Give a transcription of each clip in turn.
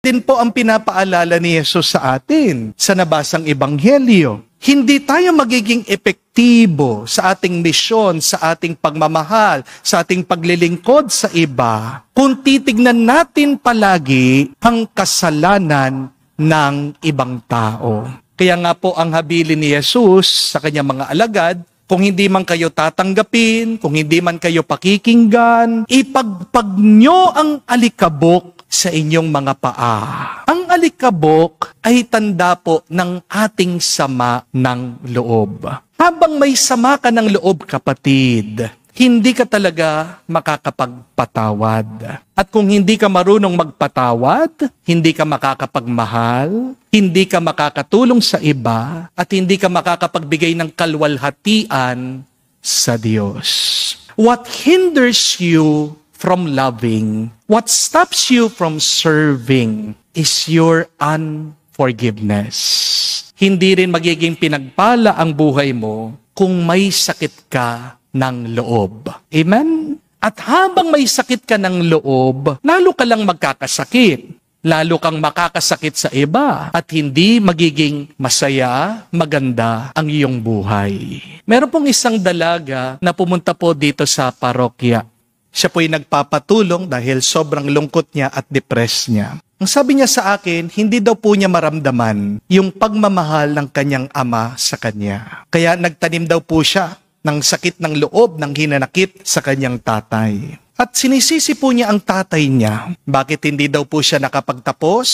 din po ang pinapaalala ni Jesus sa atin sa nabasang ebanghelyo. Hindi tayo magiging epektibo sa ating misyon, sa ating pagmamahal, sa ating paglilingkod sa iba, kung titignan natin palagi ang kasalanan ng ibang tao. Kaya nga po ang habilin ni Jesus sa kanyang mga alagad, kung hindi man kayo tatanggapin, kung hindi man kayo pakikinggan, ipagpag nyo ang alikabok sa inyong mga paa. Ang alikabok ay tanda po ng ating sama ng loob. Habang may sama ka ng loob, kapatid, hindi ka talaga makakapagpatawad. At kung hindi ka marunong magpatawad, hindi ka makakapagmahal, hindi ka makakatulong sa iba, at hindi ka makakapagbigay ng kalwalhatian sa Diyos. What hinders you from loving, what stops you from serving is your unforgiveness. Hindi rin magiging pinagpala ang buhay mo kung may sakit ka ng loob. Amen? At habang may sakit ka ng loob, lalo ka lang magkakasakit. Lalo kang makakasakit sa iba at hindi magiging masaya, maganda ang iyong buhay. Meron pong isang dalaga na pumunta po dito sa parokya. Siya po'y nagpapatulong dahil sobrang lungkot niya at depressed niya. Ang sabi niya sa akin, hindi daw po niya maramdaman yung pagmamahal ng kanyang ama sa kanya. Kaya nagtanim daw po siya ng sakit ng loob ng hinanakit sa kanyang tatay. At sinisisi po niya ang tatay niya. Bakit hindi daw po siya nakapagtapos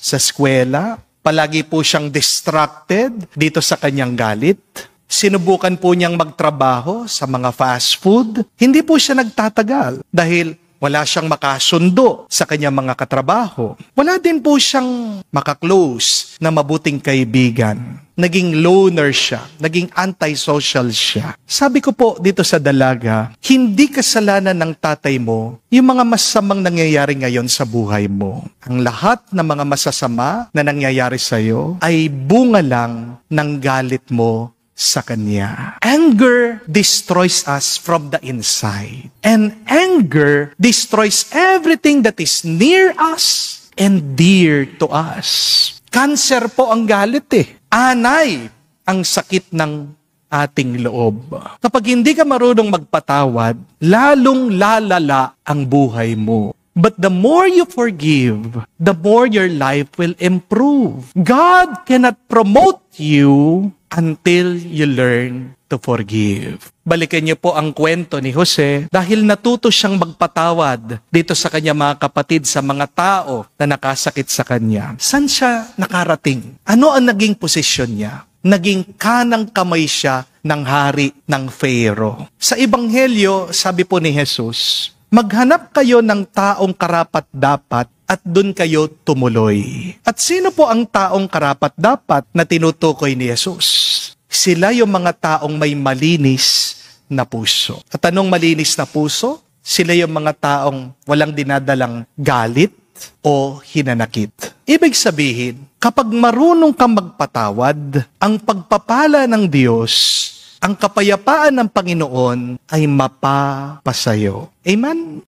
sa eskwela? Palagi po siyang distracted dito sa kanyang galit. Sinubukan po niyang magtrabaho sa mga fast food. Hindi po siya nagtatagal dahil wala siyang makasundo sa kanyang mga katrabaho. Wala din po siyang makaklose na mabuting kaibigan. Naging loner siya, naging antisocial siya. Sabi ko po dito sa dalaga, hindi kasalanan ng tatay mo yung mga masamang nangyayari ngayon sa buhay mo. Ang lahat ng mga masasama na nangyayari sa iyo ay bunga lang ng galit mo sa kanya. Anger destroys us from the inside. And anger destroys everything that is near us and dear to us. Cancer po ang galit eh. Anay ang sakit ng ating loob. Kapag hindi ka marunong magpatawad, lalong lalala ang buhay mo. But the more you forgive, the more your life will improve. God cannot promote you until you learn to forgive. Balikan niyo po ang kwento ni Jose dahil natuto siyang magpatawad dito sa kanya mga kapatid sa mga tao na nakasakit sa kanya. Saan siya nakarating? Ano ang naging posisyon niya? Naging kanang kamay siya ng hari ng Pharaoh. Sa Ebanghelyo, sabi po ni Jesus, maghanap kayo ng taong karapat-dapat at dun kayo tumuloy. At sino po ang taong karapat-dapat na tinutukoy ni Jesus? Sila yung mga taong may malinis na puso. At anong malinis na puso? Sila yung mga taong walang dinadalang galit o hinanakit. Ibig sabihin, kapag marunong kang magpatawad, ang pagpapala ng Diyos, ang kapayapaan ng Panginoon ay mapapasayo. Amen?